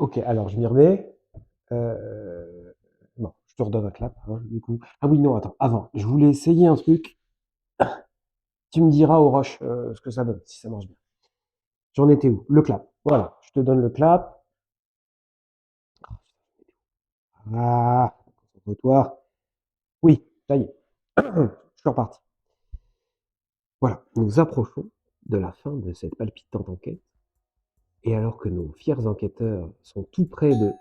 Ok, alors je m'y remets. Euh, Bon, je te redonne un clap, hein, du coup. Ah oui, non, attends, avant, je voulais essayer un truc. Tu me diras au rush ce que ça donne, si ça marche bien. J'en étais où? Le clap. Voilà, je te donne le clap. Ah, concentre-toi. Oui, ça y est. Je suis reparti. Voilà, nous approchons de la fin de cette palpitante enquête. Et alors que nos fiers enquêteurs sont tout près de...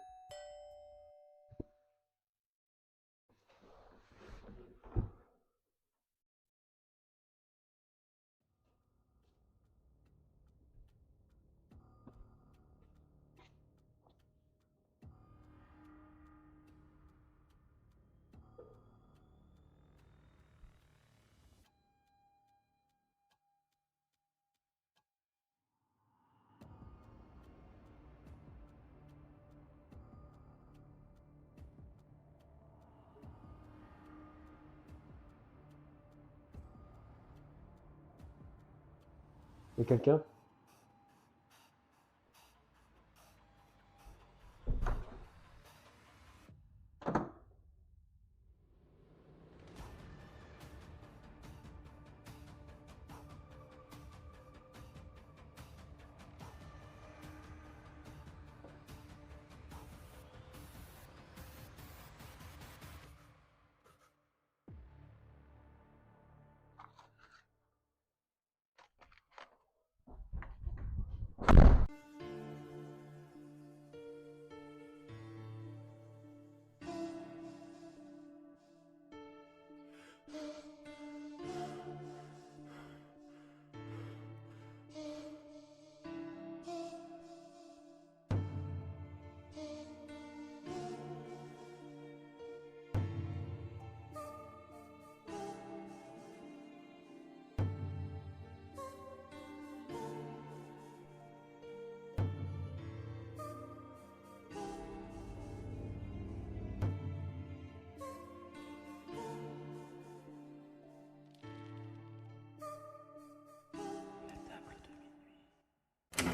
Il y a quelqu'un?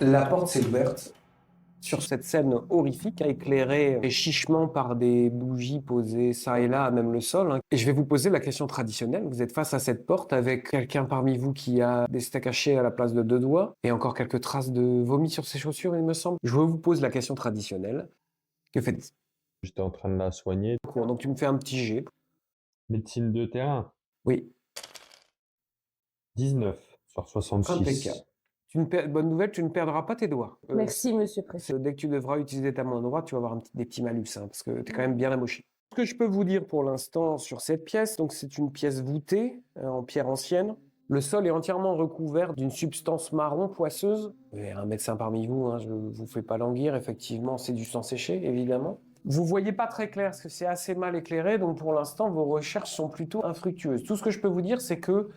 La porte s'est ouverte sur cette scène horrifique, éclairée et chichement par des bougies posées ça et là, à même le sol, hein. Et je vais vous poser la question traditionnelle. Vous êtes face à cette porte avec quelqu'un parmi vous qui a des steaks hachés à la place de 2 doigts et encore quelques traces de vomi sur ses chaussures, il me semble. Je vous pose la question traditionnelle. Que faites-vous? J'étais en train de la soigner. Donc tu me fais un petit jet. Médecine de terrain, Oui, 19 sur 66. impeccable. Bonne nouvelle, tu ne perdras pas tes doigts. Merci, monsieur le préfet. Dès que tu devras utiliser ta main droite, tu vas avoir des petits malus, hein, parce que tu es quand même bien amoché. Ce que je peux vous dire pour l'instant sur cette pièce, donc c'est une pièce voûtée en pierre ancienne. Le sol est entièrement recouvert d'une substance marron poisseuse. Vous avez un médecin parmi vous, hein, je ne vous fais pas languir, effectivement, c'est du sang séché, évidemment. Vous voyez pas très clair parce que c'est assez mal éclairé, donc pour l'instant, vos recherches sont plutôt infructueuses. Tout ce que je peux vous dire, c'est que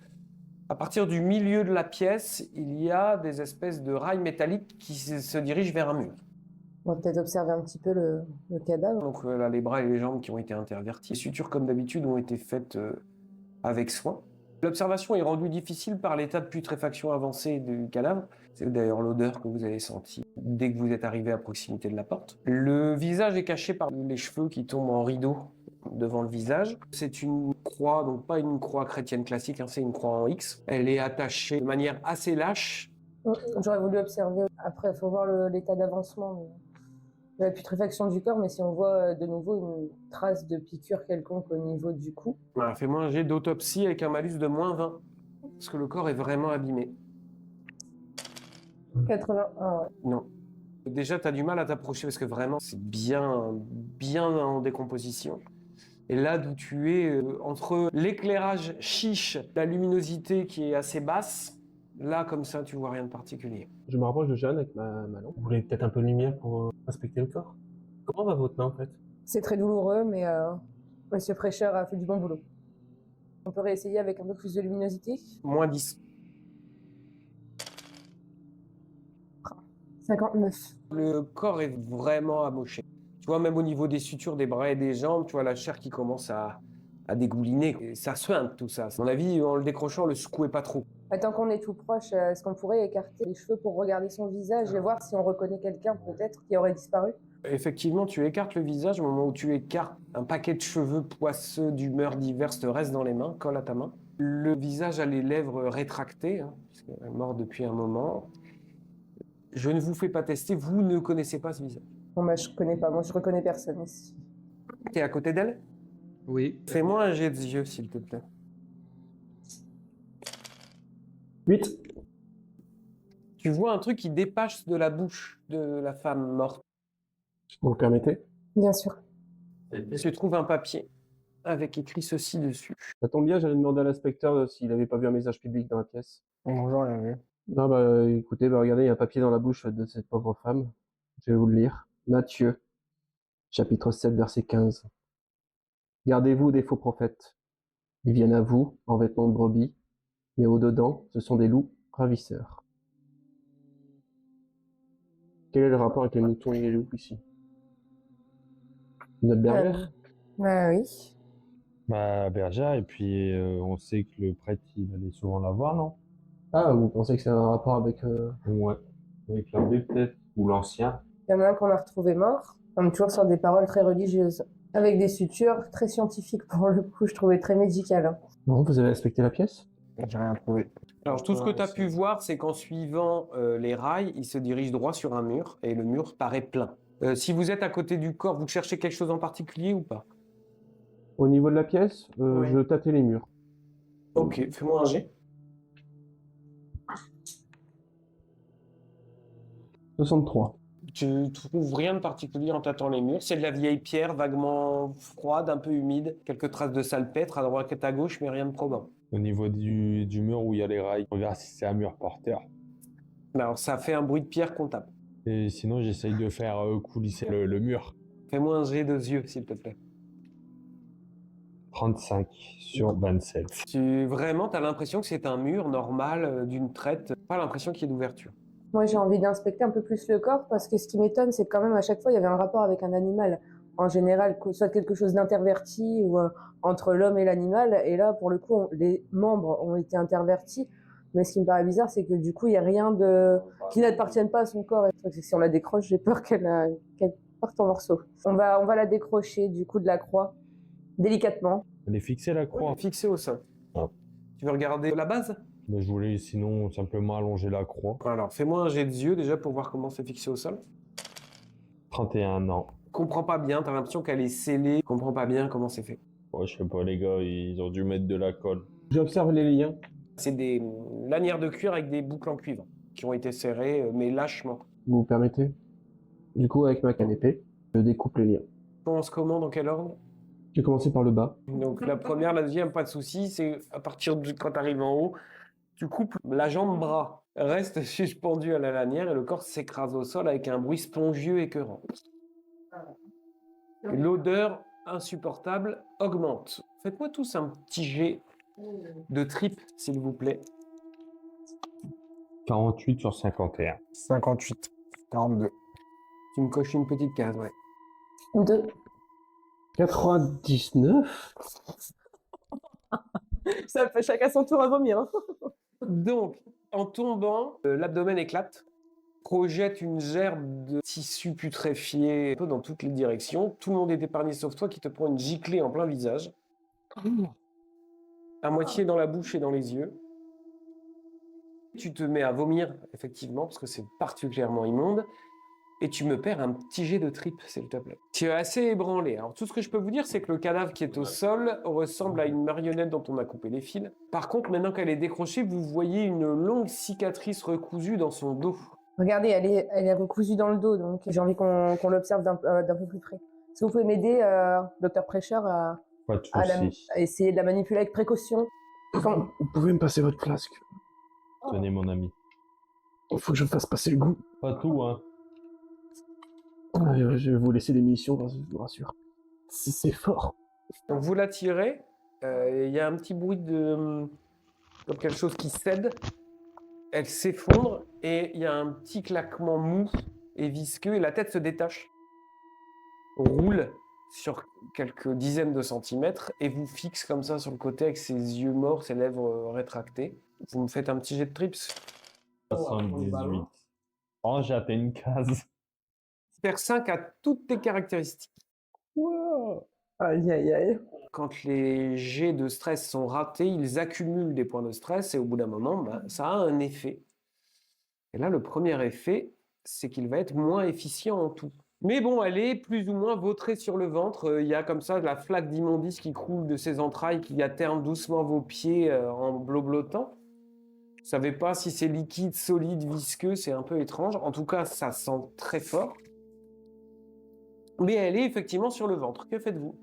à partir du milieu de la pièce, il y a des espèces de rails métalliques qui se dirigent vers un mur. On va peut-être observer un petit peu le cadavre. Donc là, les bras et les jambes qui ont été intervertis. Les sutures, comme d'habitude, ont été faites avec soin. L'observation est rendue difficile par l'état de putréfaction avancé du cadavre. C'est d'ailleurs l'odeur que vous avez sentie dès que vous êtes arrivé à proximité de la porte. Le visage est caché par les cheveux qui tombent en rideau devant le visage. C'est une croix, donc pas une croix chrétienne classique, hein, c'est une croix en X. Elle est attachée de manière assez lâche. J'aurais voulu observer. Après, il faut voir l'état d'avancement de la putréfaction du corps, mais si on voit de nouveau une trace de piqûre quelconque au niveau du cou. Voilà, fais-moi un jet d'autopsie avec un malus de -20, parce que le corps est vraiment abîmé. 81, ouais. Non. Déjà, tu as du mal à t'approcher parce que vraiment, c'est bien, bien en décomposition. Et là d'où tu es, entre l'éclairage chiche, la luminosité qui est assez basse, là, comme ça, tu vois rien de particulier. Je me rapproche de Jeanne avec ma lampe. Vous voulez peut-être un peu de lumière pour inspecter le corps? Comment va votre main en fait? C'est très douloureux, mais monsieur Fraîcheur a fait du bon boulot. On peut réessayer avec un peu plus de luminosité. -10. 59. Le corps est vraiment amoché. Tu vois, même au niveau des sutures des bras et des jambes, tu vois la chair qui commence à dégouliner. Et ça suinte tout ça. À mon avis, en le décrochant, le secouez pas trop. Tant qu'on est tout proche, est-ce qu'on pourrait écarter les cheveux pour regarder son visage et voir si on reconnaît quelqu'un peut-être qui aurait disparu? Effectivement, tu écartes le visage. Au moment où tu écartes, un paquet de cheveux poisseux d'humeurs diverses te reste dans les mains, colle à ta main. Le visage a les lèvres rétractées, hein, puisqu'elle est morte depuis un moment. Je ne vous fais pas tester, vous ne connaissez pas ce visage. Bon, bah, je connais pas, moi, je reconnais personne ici. T'es à côté d'elle? Oui. Fais-moi un jet de yeux, s'il te plaît. 8. Tu vois un truc qui dépasse de la bouche de la femme morte. Vous me permettez? Bien sûr. Tu trouves un papier avec écrit ceci dessus. Ça tombe bien, j'allais demander à l'inspecteur s'il avait pas vu un message public dans la pièce. Bonjour, rien vu. Non, bah, écoutez, bah, regardez, il y a un papier dans la bouche de cette pauvre femme. Je vais vous le lire. Matthieu, chapitre 7, verset 15. Gardez-vous des faux prophètes. Ils viennent à vous en vêtements de brebis, mais au-dedans, ce sont des loups ravisseurs. Quel est le rapport avec les moutons et les loups ici? Notre bergère? Bah oui. Bah, bergère, et puis on sait que le prêtre, il allait souvent la voir, non? Ah, vous pensez que c'est un rapport avec... Ouais. Avec l'abbé, peut-être, ou l'ancien. Il y en a un qu'on a retrouvé mort. On est toujours sur des paroles très religieuses. Avec des sutures très scientifiques pour le coup, je trouvais très médical. Hein. Non, vous avez inspecté la pièce? J'ai rien trouvé. Alors, tout ce que tu as pu voir, c'est qu'en suivant les rails, il se dirige droit sur un mur et le mur paraît plein. Si vous êtes à côté du corps, vous cherchez quelque chose en particulier ou pas? Au niveau de la pièce, Oui. je tâtais les murs. Ok, fais-moi un jet. 63. Tu trouves rien de particulier en tâtant les murs. C'est de la vieille pierre vaguement froide, un peu humide. Quelques traces de salpêtre à droite et à gauche, mais rien de probant. Au niveau du mur où il y a les rails, regarde si c'est un mur porteur. Alors, ça fait un bruit de pierre qu'on tape. Et sinon, j'essaye de faire coulisser le mur. Fais-moi un jet de yeux, s'il te plaît. 35 sur 27. Vraiment, tu as l'impression que c'est un mur normal d'une traite. Pas l'impression qu'il y ait d'ouverture. Moi, j'ai envie d'inspecter un peu plus le corps parce que ce qui m'étonne, c'est que quand même à chaque fois, il y avait un rapport avec un animal. En général, que ce soit quelque chose d'interverti ou entre l'homme et l'animal. Et là, pour le coup, les membres ont été intervertis. Mais ce qui me paraît bizarre, c'est que du coup, il n'y a rien de qui n'appartienne pas à son corps. Et le truc, c'est que si on la décroche, j'ai peur qu'elle parte en morceaux. On va la décrocher du coup de la croix, délicatement. Elle est fixée la croix. Fixé au sol. Ah. Tu veux regarder la base? Mais je voulais sinon simplement allonger la croix. Alors, fais-moi un jet de yeux déjà pour voir comment c'est fixé au sol. 31 ans. Comprends pas bien, t'as l'impression qu'elle est scellée. Comprends pas bien comment c'est fait. Ouais, je sais pas, les gars, ils ont dû mettre de la colle. J'observe les liens. C'est des lanières de cuir avec des boucles en cuivre qui ont été serrées, mais lâchement. Vous me permettez? Du coup, avec ma canne épée, je découpe les liens. Commence comment, dans quel ordre? J'ai commencé par le bas. Donc la première, la deuxième, pas de souci. C'est à partir de quand tu arrives en haut, tu coupes la jambe-bras, reste suspendu à la lanière et le corps s'écrase au sol avec un bruit spongieux écœurant. L'odeur insupportable augmente. Faites-moi tous un petit jet de tripes, s'il vous plaît. 48 sur 51. 58. 42. Tu me coches une petite case, ouais. 2. 99? Ça fait chacun son tour à vomir. Hein. Donc, en tombant, l'abdomen éclate, projette une gerbe de tissu putréfié un peu dans toutes les directions. Tout le monde est épargné sauf toi qui te prends une giclée en plein visage. À moitié dans la bouche et dans les yeux. Tu te mets à vomir, effectivement, parce que c'est particulièrement immonde. Et tu me perds un petit jet de tripes, s'il te plaît. Tu es assez ébranlé. Alors, tout ce que je peux vous dire, c'est que le cadavre qui est au sol ressemble à une marionnette dont on a coupé les fils. Par contre, maintenant qu'elle est décrochée, vous voyez une longue cicatrice recousue dans son dos. Regardez, elle est recousue dans le dos, donc j'ai envie qu'on l'observe d'un peu plus près. Est-ce que vous pouvez m'aider, docteur Prêcheur, à Pas de soucis. essayer de la manipuler avec précaution? Vous pouvez me passer votre flasque? Tenez, mon ami. Il faut que je fasse passer le goût. Pas tout, hein. Je vais vous laisser des munitions, je vous rassure. C'est fort. Donc, vous la tirez. Il y a un petit bruit de... comme quelque chose qui cède. Elle s'effondre et il y a un petit claquement mou et visqueux et la tête se détache. Roule sur quelques dizaines de centimètres et vous fixe comme ça sur le côté avec ses yeux morts, ses lèvres rétractées. Vous me faites un petit jet de trips. 78. Oh, j'ai atteint une case. Faire 5 à toutes tes caractéristiques. Wow. Aïe, aïe, aïe. Quand les jets de stress sont ratés, ils accumulent des points de stress et au bout d'un moment, bah, ça a un effet. Et là, le premier effet, c'est qu'il va être moins efficient en tout. Mais bon, elle est plus ou moins vautrée sur le ventre. Il y a comme ça la flaque d'immondice qui coule de ses entrailles, qui atterne doucement vos pieds en bloblotant. Vous savez pas si c'est liquide, solide, visqueux, c'est un peu étrange. En tout cas, ça sent très fort. Mais elle est effectivement sur le ventre. Que faites-vous?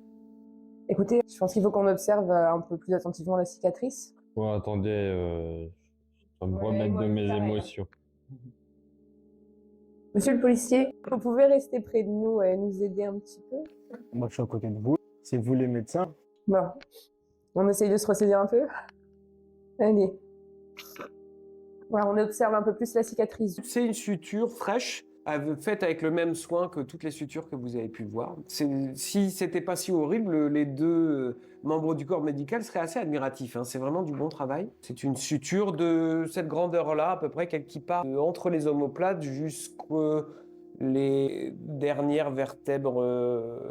Écoutez, je pense qu'il faut qu'on observe un peu plus attentivement la cicatrice. Bon, attendez, je dois me Ouais, remettre moi de aussi, mes pareil. émotions. Monsieur le policier, vous pouvez rester près de nous et nous aider un petit peu? Moi, je suis à côté de vous. C'est vous les médecins. Bon, on essaye de se ressaisir un peu. Allez. Voilà, on observe un peu plus la cicatrice. C'est une suture fraîche, faite avec le même soin que toutes les sutures que vous avez pu voir. Si c'était pas si horrible, les deux membres du corps médical seraient assez admiratifs. Hein. C'est vraiment du bon travail. C'est une suture de cette grandeur-là, à peu près, qui part entre les omoplates jusqu'aux les dernières vertèbres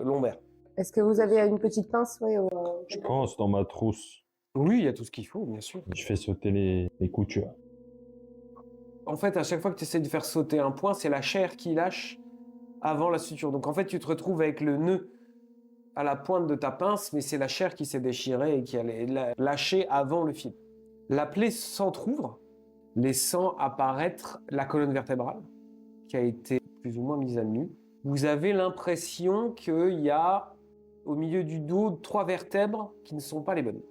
lombaires. Est-ce que vous avez une petite pince, ouais, Je pense dans ma trousse. Oui, il y a tout ce qu'il faut, bien sûr. Je fais sauter les coutures. En fait, à chaque fois que tu essaies de faire sauter un point, c'est la chair qui lâche avant la suture. Donc en fait, tu te retrouves avec le nœud à la pointe de ta pince, mais c'est la chair qui s'est déchirée et qui allait lâcher avant le fil. La plaie s'entrouvre, laissant apparaître la colonne vertébrale, qui a été plus ou moins mise à nu. Vous avez l'impression qu'il y a, au milieu du dos, 3 vertèbres qui ne sont pas les bonnes.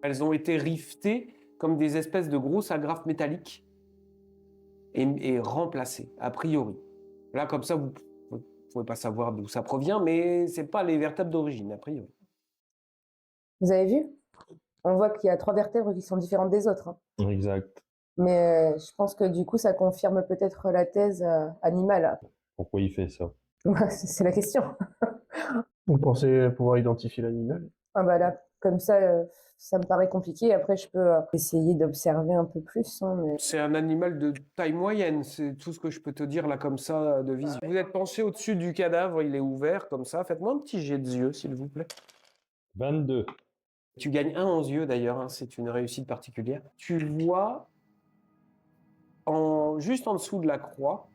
Elles ont été rivetées comme des espèces de grosses agrafes métalliques et remplacées, a priori. Là, comme ça, vous ne pouvez pas savoir d'où ça provient, mais ce n'est pas les vertèbres d'origine, a priori. Vous avez vu? On voit qu'il y a 3 vertèbres qui sont différentes des autres. Hein. Exact. Mais je pense que du coup, ça confirme peut-être la thèse animale. Pourquoi il fait ça? C'est la question. Vous pensez pouvoir identifier l'animal? Ah bah là, comme ça me paraît compliqué. Après, je peux essayer d'observer un peu plus. Hein, mais... C'est un animal de taille moyenne, c'est tout ce que je peux te dire là comme ça de visu. Vous êtes penché au-dessus du cadavre, il est ouvert comme ça. Faites-moi un petit jet de yeux, s'il vous plaît. 22. Tu gagnes 1 en yeux d'ailleurs, hein, c'est une réussite particulière. Tu vois, juste en dessous de la croix,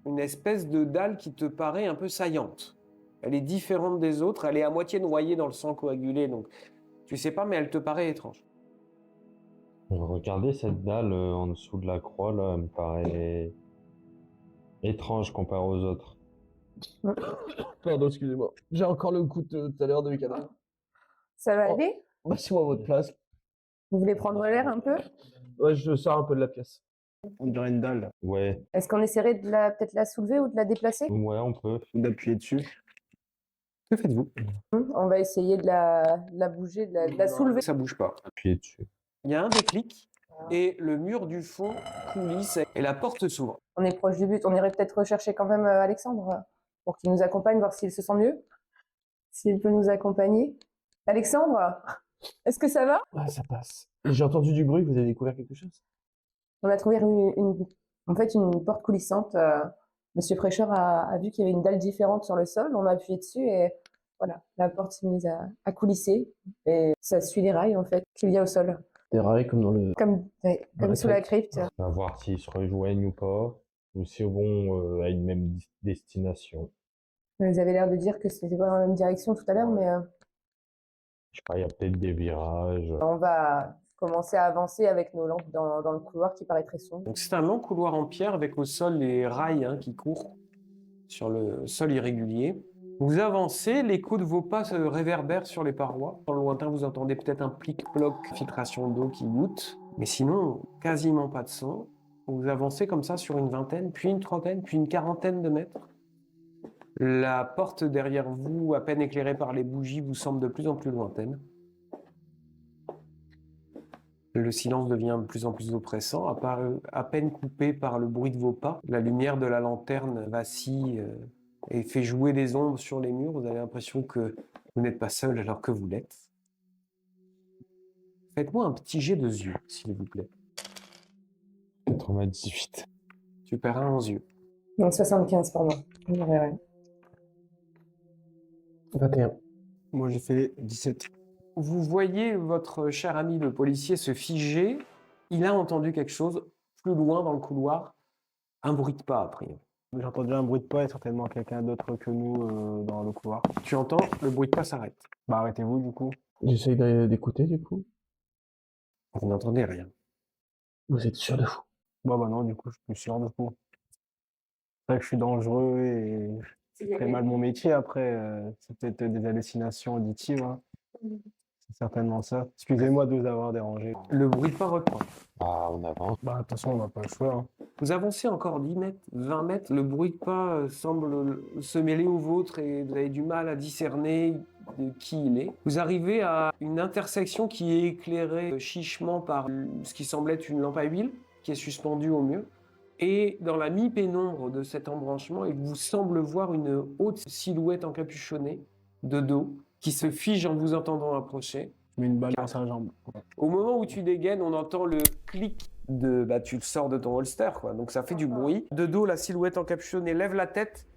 une espèce de dalle qui te paraît un peu saillante. Elle est différente des autres, elle est à moitié noyée dans le sang coagulé, donc tu sais pas, mais elle te paraît étrange. Regardez cette dalle en dessous de la croix, là, elle me paraît étrange comparée aux autres. Pardon, excusez-moi. J'ai encore le coup de tout à l'heure de mes cadavres. Ça va Oh. aller? Passez-moi votre place. Vous voulez prendre l'air un peu? Ouais, je sors un peu de la pièce. On dirait une dalle. Ouais, Est-ce qu'on essaierait de peut-être la soulever ou de la déplacer? ouais, on peut. Ou d'appuyer dessus. Que faites-vous? On va essayer de la bouger, de la soulever. Ça bouge pas. Appuyer dessus. Il y a un déclic et le mur du fond coulisse et la porte s'ouvre. On est proche du but. On irait peut-être rechercher quand même Alexandre pour qu'il nous accompagne, voir s'il se sent mieux. S'il peut nous accompagner. Alexandre, est-ce que ça va? Ouais, ça passe. J'ai entendu du bruit, vous avez découvert quelque chose? On a trouvé en fait une porte coulissante. Monsieur Fraîcheur a vu qu'il y avait une dalle différente sur le sol. On a appuyé dessus et voilà, la porte s'est mise à coulisser. Et ça suit les rails en fait qu'il y a au sol. Des rails comme dans le... Comme la sous la crypte. On va voir s'ils se rejoignent ou pas, ou s'ils vont à une même destination. Vous avez l'air de dire que c'était pas dans la même direction tout à l'heure, mais Je sais pas, il y a peut-être des virages. on va commencer à avancer avec nos lampes dans le couloir qui paraît très sombre. Donc c'est un long couloir en pierre avec au sol les rails qui courent sur le sol irrégulier. Vous avancez, l'écho de vos pas se réverbère sur les parois. Dans le lointain, vous entendez peut-être un plic-ploc, filtration d'eau qui goutte. Mais sinon, quasiment pas de son. Vous avancez comme ça sur une vingtaine, puis une trentaine, puis une quarantaine de mètres. La porte derrière vous, à peine éclairée par les bougies, vous semble de plus en plus lointaine. Le silence devient de plus en plus oppressant, à peine coupé par le bruit de vos pas. La lumière de la lanterne vacille et fait jouer des ombres sur les murs. Vous avez l'impression que vous n'êtes pas seul alors que vous l'êtes. Faites-moi un petit jet de yeux, s'il vous plaît. 98. Tu perds 1 en yeux. Donc 75, pardon. Ouais, ouais. 21. Moi, j'ai fait 17. Vous voyez votre cher ami le policier se figer. Il a entendu quelque chose plus loin dans le couloir. Un bruit de pas, a priori. J'ai entendu un bruit de pas et certainement quelqu'un d'autre que nous dans le couloir. Tu entends, le bruit de pas s'arrête. Bah, arrêtez-vous, du coup. J'essaye d'écouter du coup. Vous n'entendez rien. Vous êtes sûr de vous? Bah, non, du coup, je suis plus sûr, du coup. C'est vrai que je suis dangereux et je fais mal mon métier après. C'est peut-être des hallucinations auditives, hein. C'est certainement ça. Excusez-moi de vous avoir dérangé. Le bruit de pas reprend. Ah, on avance. Bah, de toute façon, on n'a pas le choix, hein. Vous avancez encore 10 mètres, 20 mètres, le bruit de pas semble se mêler au vôtre et vous avez du mal à discerner de qui il est. Vous arrivez à une intersection qui est éclairée chichement par ce qui semble être une lampe à huile qui est suspendue au mur. Et dans la mi-pénombre de cet embranchement, il vous semble voir une haute silhouette encapuchonnée de dos qui se fige en vous entendant approcher. Je mets une balle dans sa jambe. Au moment où tu dégaines, on entend le clic de. Bah, tu le sors de ton holster, quoi. Donc ça fait du bruit. De dos, la silhouette encapuchonnée lève la tête,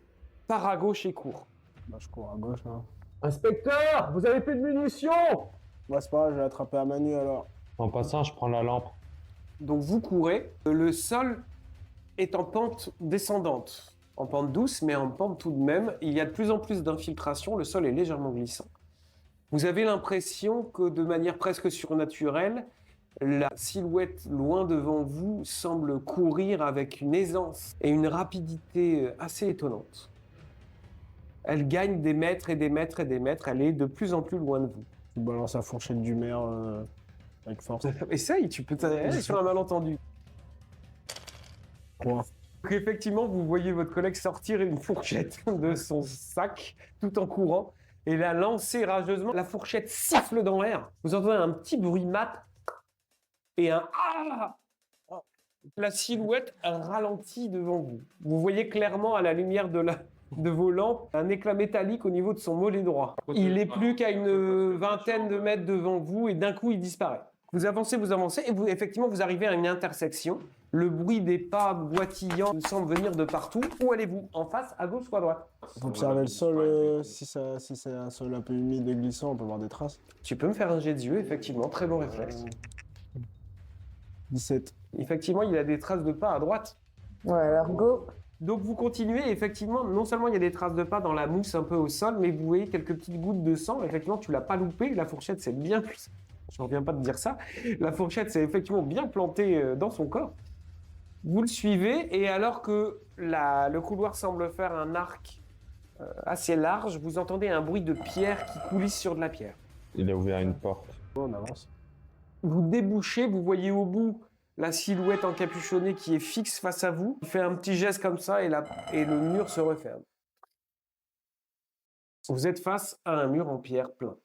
part à gauche et court. Bah, je cours à gauche, hein. Inspecteur, vous avez plus de munitions? Bah, c'est pas grave, je vais l'attraper à main nue alors. En passant, je prends la lampe. Donc vous courez. Le sol est en pente descendante. En pente douce, mais en pente tout de même. Il y a de plus en plus d'infiltration. Le sol est légèrement glissant. Vous avez l'impression que de manière presque surnaturelle, la silhouette loin devant vous semble courir avec une aisance et une rapidité assez étonnante. Elle gagne des mètres et des mètres et des mètres, elle est de plus en plus loin de vous. Je balance la fourchette du maire avec force. Essaye, tu peux t'arrêter sur un malentendu. 3. Donc effectivement, vous voyez votre collègue sortir une fourchette de son sac tout en courant et la lancer rageusement. La fourchette siffle dans l'air. Vous entendez un petit bruit mat et un ah. La silhouette ralentit devant vous. Vous voyez clairement à la lumière de vos lampes un éclat métallique au niveau de son mollet droit. Il n'est plus qu'à une vingtaine de mètres devant vous et d'un coup il disparaît. Vous avancez et vous, effectivement vous arrivez à une intersection. Le bruit des pas boitillants semble venir de partout. Où allez-vous? En face, à gauche ou à droite? Faut observer le sol, si c'est un sol un peu humide et glissant, on peut voir des traces. Tu peux me faire un jet de yeux, effectivement, très bon réflexe. 17. Effectivement, il y a des traces de pas à droite. Ouais, alors go. Donc vous continuez, effectivement, non seulement il y a des traces de pas dans la mousse un peu au sol, mais vous voyez quelques petites gouttes de sang. Effectivement, tu l'as pas loupé, la fourchette c'est bien plus. Je ne reviens pas de dire ça. La fourchette s'est effectivement bien plantée dans son corps. Vous le suivez, et alors que le couloir semble faire un arc assez large, vous entendez un bruit de pierre qui coulisse sur de la pierre. Il a ouvert une porte. On avance. Vous débouchez, vous voyez au bout la silhouette encapuchonnée qui est fixe face à vous. Il fait un petit geste comme ça et le mur se referme. Vous êtes face à un mur en pierre plein.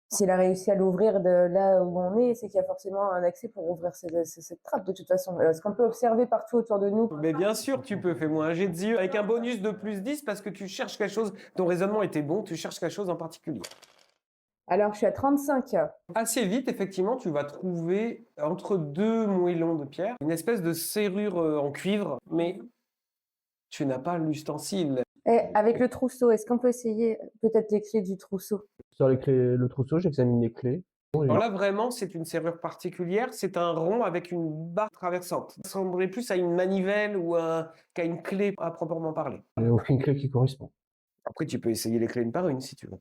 S'il a réussi à l'ouvrir de là où on est, c'est qu'il y a forcément un accès pour ouvrir cette trappe de toute façon. Est-ce qu'on peut observer partout autour de nous? Mais bien sûr, tu peux. Fais-moi un jet de yeux avec un bonus de plus 10 parce que tu cherches quelque chose. Ton raisonnement était bon, tu cherches quelque chose en particulier. Alors, je suis à 35. Assez vite, effectivement, tu vas trouver entre deux moellons de pierre une espèce de serrure en cuivre, mais tu n'as pas l'ustensile. Et avec le trousseau, est-ce qu'on peut essayer peut-être les clés du trousseau? Sur les clés, le trousseau, j'examine les clés. Alors là, vraiment, c'est une serrure particulière. C'est un rond avec une barre traversante. Ça ressemblerait plus à une manivelle ou qu'à une clé à proprement parler. Il n'y a aucune clé qui correspond. Après, tu peux essayer les clés une par une si tu veux.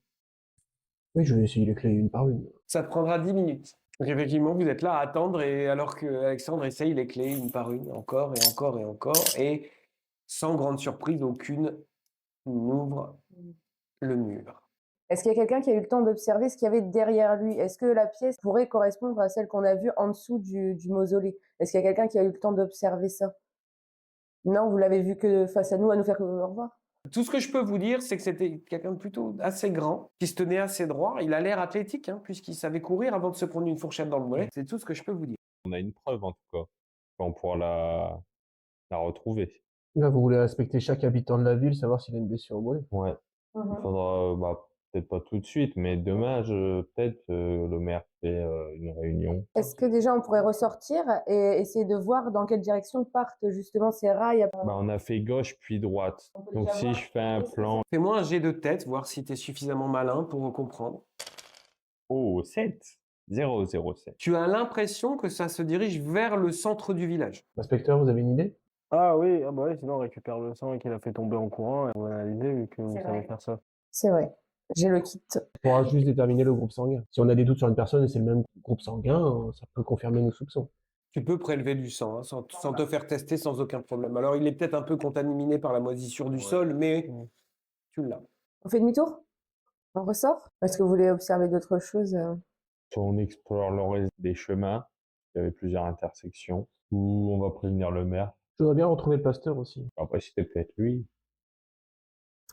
Oui, je vais essayer les clés une par une. Ça te prendra 10 minutes. Donc effectivement, vous êtes là à attendre et alors que Alexandre essaye les clés une par une, encore et encore et encore, et sans grande surprise aucune, n'ouvre le mur. Est-ce qu'il y a quelqu'un qui a eu le temps d'observer ce qu'il y avait derrière lui? Est-ce que la pièce pourrait correspondre à celle qu'on a vue en dessous du mausolée? Est-ce qu'il y a quelqu'un qui a eu le temps d'observer ça? Non, vous l'avez vu que face à nous faire au revoir? Tout ce que je peux vous dire, c'est que c'était quelqu'un de plutôt assez grand, qui se tenait assez droit. Il a l'air athlétique, hein, puisqu'il savait courir avant de se prendre une fourchette dans le mollet. C'est tout ce que je peux vous dire. On a une preuve en tout cas. On pourra la retrouver. Là, vous voulez respecter chaque habitant de la ville, savoir s'il a une blessure au mollet. Ouais. Il faudra peut-être pas tout de suite, mais demain, peut-être le maire fait une réunion. Est-ce que déjà on pourrait ressortir et essayer de voir dans quelle direction partent justement ces rails? Bah, on a fait gauche puis droite. peut Donc déjà si voir je fais un où est-ce que plan, Fais-moi un jet de tête, voir si tu es suffisamment malin pour comprendre. oh, 7, 007. Tu as l'impression que ça se dirige vers le centre du village. Inspecteur, vous avez une idée? Ah oui, ah bah oui, sinon on récupère le sang qu'il a fait tomber en courant et on va analyser vu que vous C'est savez vrai. faire ça. C'est vrai. J'ai le kit. On pourra juste déterminer le groupe sanguin. Si on a des doutes sur une personne et c'est le même groupe sanguin, ça peut confirmer nos soupçons. Tu peux prélever du sang hein, sans te faire tester sans aucun problème. Alors, il est peut-être un peu contaminé par la moisissure du sol, mais tu l'as. On fait demi-tour? On ressort? Est-ce que vous voulez observer d'autres choses? Soit on explore le reste des chemins, il y avait plusieurs intersections, ou on va prévenir le maire. Je voudrais bien retrouver le pasteur aussi. Après, c'était peut-être lui.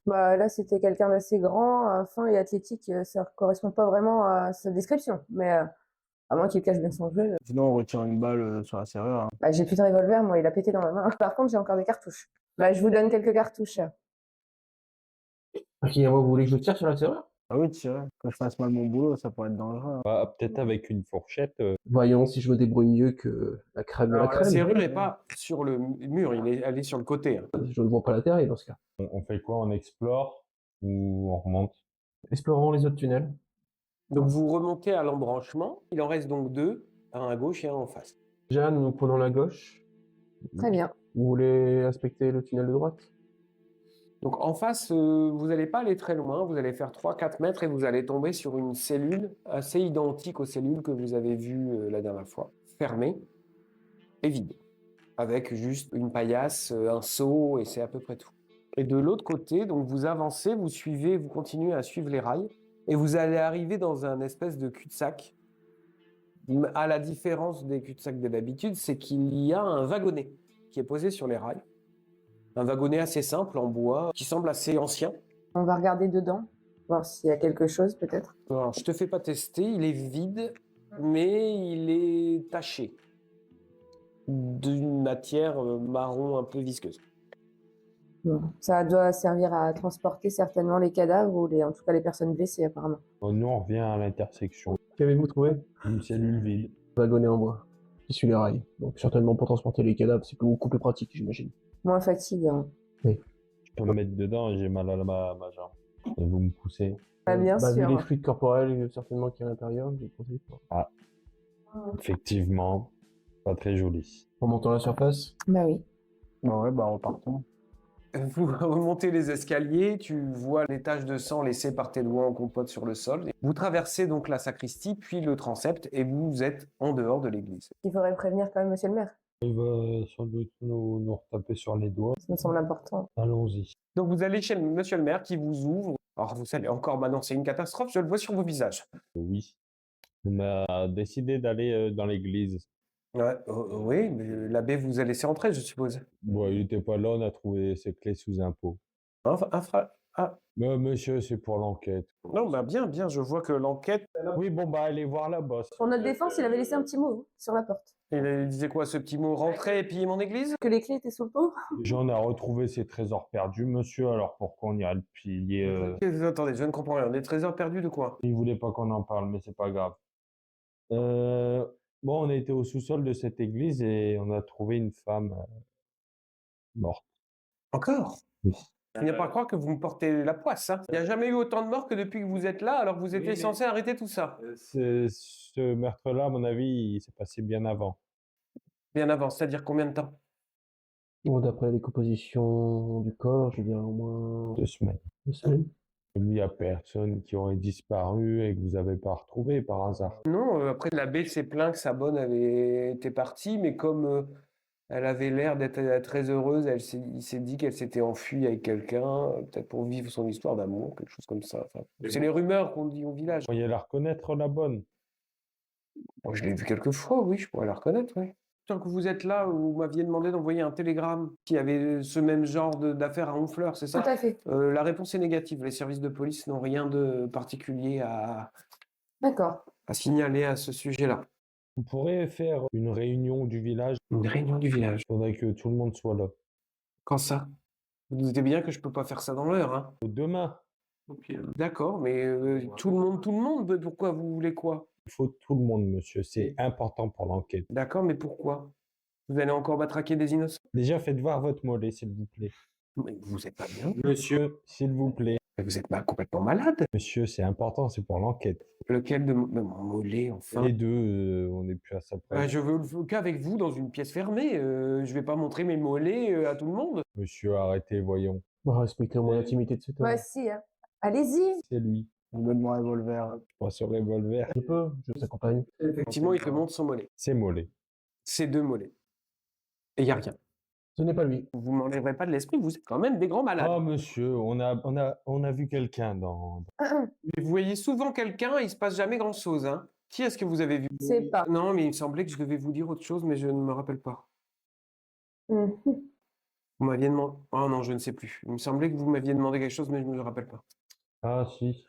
Bah, là, c'était quelqu'un d'assez grand, fin et athlétique. Ça correspond pas vraiment à sa description. Mais à moins qu'il cache bien son jeu. Sinon on retire une balle sur la serrure, hein. Bah, j'ai plus de revolver, moi, il a pété dans ma main. Par contre, j'ai encore des cartouches. Bah, je vous donne quelques cartouches. Ok, vous voulez que je tire sur la serrure? Ah oui, tirer. Que je fasse mal mon boulot, ça pourrait être dangereux, hein. Bah, peut-être avec une fourchette. Voyons si je me débrouille mieux que la crème de la Alors, la crème. serrure n'est pas sur le mur, elle est sur le côté. Hein. Je ne vois pas l'intérêt dans ce cas. On fait quoi? On explore ou on remonte? Explorons les autres tunnels. Donc, vous remontez à l'embranchement. Il en reste donc deux, un à gauche et un en face. Jeanne, nous prenons la gauche. Très bien. Vous voulez inspecter le tunnel de droite? Donc, en face, vous n'allez pas aller très loin. Vous allez faire 3-4 mètres et vous allez tomber sur une cellule assez identique aux cellules que vous avez vues la dernière fois. Fermée et vide. Avec juste une paillasse, un seau et c'est à peu près tout. Et de l'autre côté, donc vous avancez, vous suivez, vous continuez à suivre les rails et vous allez arriver dans un espèce de cul-de-sac. À la différence des cul-de-sac de d'habitude, c'est qu'il y a un wagonnet qui est posé sur les rails. Un wagonnet assez simple en bois qui semble assez ancien. On va regarder dedans, voir s'il y a quelque chose peut-être. Alors, je te fais pas tester, il est vide, mais il est taché d'une matière marron un peu visqueuse. Bon, ça doit servir à transporter certainement les cadavres ou en tout cas les personnes blessées apparemment. Nous, on revient à l'intersection. Qu'avez-vous trouvé? Une cellule vide. Wagonnet en bois, qui suit les rails. Donc certainement pour transporter les cadavres, c'est beaucoup plus pratique, j'imagine. Moins fatigant. Je peux me mettre dedans et j'ai mal à ma jambe. Et vous me poussez. Ah, bien Vu sûr. les fluides corporels certainement qu'il y a à l'intérieur, je vous conseille pas. Effectivement, pas très joli. Remontons à la surface. Bah oui. Bah ouais, bah repartons. Vous remontez les escaliers, tu vois les taches de sang laissées par tes doigts en compote sur le sol. Vous traversez donc la sacristie, puis le transept, et vous êtes en dehors de l'église. Il faudrait prévenir quand même monsieur le maire. Il va sans doute nous retaper sur les doigts. Ça me semble important. Allons-y. Donc vous allez chez monsieur le maire qui vous ouvre. Alors vous allez encore m'annoncer une catastrophe, je le vois sur vos visages. Oui. On a décidé d'aller dans l'église. Ouais, oui, mais l'abbé vous a laissé entrer, je suppose. Bon, il n'était pas là, on a trouvé ses clés sous un pot. Ah, Mais monsieur, c'est pour l'enquête. non, bah bien, je vois que l'enquête... Oui, bon, bah, allez voir là-bas. Pour notre défense, il avait laissé un petit mot sur la porte. Il disait quoi, ce petit mot? Rentrer et piller mon église? Que les clés étaient sous le pot. Déjà, on a retrouvé ses trésors perdus, monsieur, alors pourquoi on irait le piller Attendez, je ne comprends rien. Des trésors perdus de quoi? Il voulait pas qu'on en parle, mais c'est pas grave. Bon, on a été au sous-sol de cette église et on a trouvé une femme morte. Encore? Oui. Je viens pas croire que vous me portez la poisse, hein. Il n'y a jamais eu autant de morts que depuis que vous êtes là, alors que vous étiez mais- censé arrêter tout ça. Ce meurtre-là, à mon avis, il s'est passé bien avant. Bien avant, c'est-à-dire combien de temps? Bon, d'après la décomposition du corps, je dirais au moins 2 semaines. 2 semaines. Il n'y a personne qui aurait disparu et que vous n'avez pas retrouvé par hasard. Non, après l'abbé s'est plaint que sa bonne avait été partie, mais comme elle avait l'air d'être très heureuse, il s'est dit qu'elle s'était enfuie avec quelqu'un, peut-être pour vivre son histoire d'amour, quelque chose comme ça. Enfin, c'est les rumeurs qu'on dit au village. Vous pourriez la reconnaître, la bonne. Moi, je l'ai vue quelques fois, oui, je pourrais la reconnaître, oui. Tant que vous êtes là, vous m'aviez demandé d'envoyer un télégramme qui avait ce même genre d'affaires à Honfleur, c'est Tout ça? à fait. La réponse est négative. Les services de police n'ont rien de particulier D'accord. à signaler à ce sujet-là. On pourrait faire une réunion du village. Une réunion du village. Il faudrait que tout le monde soit là. Quand ça? Vous vous doutez bien que je peux pas faire ça dans l'heure, hein? Demain, D'accord, mais tout le monde, pourquoi vous voulez quoi? Il faut tout le monde, monsieur. C'est important pour l'enquête. D'accord, mais pourquoi? Vous allez encore matraquer des innocents? Déjà, faites voir votre mollet, s'il vous plaît. Mais vous êtes pas bien? Monsieur, s'il vous plaît. Mais vous êtes pas complètement malade? Monsieur, c'est important, c'est pour l'enquête. Lequel de mon mollet, enfin? Les deux, on n'est plus à ça près. Bah, je veux le qu'avec vous dans une pièce fermée. Je vais pas montrer mes mollets à tout le monde. Monsieur, arrêtez, voyons. Bon, respectez-moi l'intimité de cet homme. Ouais, si, hein. Allez-y. C'est lui. Je donne mon revolver. Je prends ce revolver. Je vous accompagne. Effectivement, il te montre son mollet. C'est mollet. C'est 2 mollets. Et il y a rien. Ce n'est pas lui. Vous m'enlèverez pas de l'esprit, vous êtes quand même des grands malades. Oh, monsieur, on a vu quelqu'un dans... Mais vous voyez souvent quelqu'un, il se passe jamais grand-chose, hein. Qui est-ce que vous avez vu? C'est pas. Non, mais il me semblait que je devais vous dire autre chose, mais je ne me rappelle pas. Mhm. Vous m'aviez demandé... Oh non, je ne sais plus. Il me semblait que vous m'aviez demandé quelque chose, mais je ne me rappelle pas. Ah, si.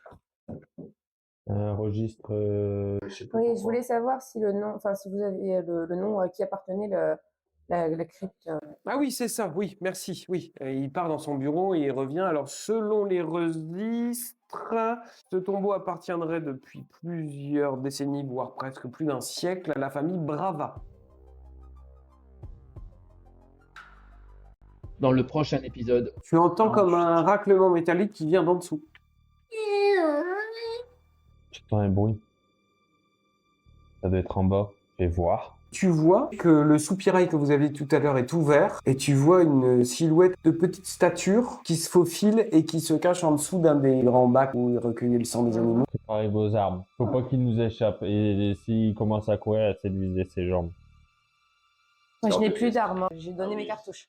Un registre... Oui, je voulais savoir si le nom, enfin, si vous aviez le nom à qui appartenait la crypte. Ah oui, c'est ça, oui, merci, oui. Il part dans son bureau et il revient. Alors, selon les registres, ce tombeau appartiendrait depuis plusieurs décennies, voire presque plus d'un siècle, à la famille Brava. Dans le prochain épisode, Tu entends comme un raclement métallique qui vient d'en dessous. J'entends un bruit. Ça doit être en bas. Je vais voir. Tu vois que le soupirail que vous aviez tout à l'heure est ouvert et tu vois une silhouette de petite stature qui se faufile et qui se cache en dessous d'un des grands bacs où il recueillait le sang des animaux. Préparez vos armes. Faut pas qu'il nous échappe. Et s'il commence à courir, essayez de viser ses jambes. Moi, je n'ai plus d'armes, hein. J'ai donné mes cartouches.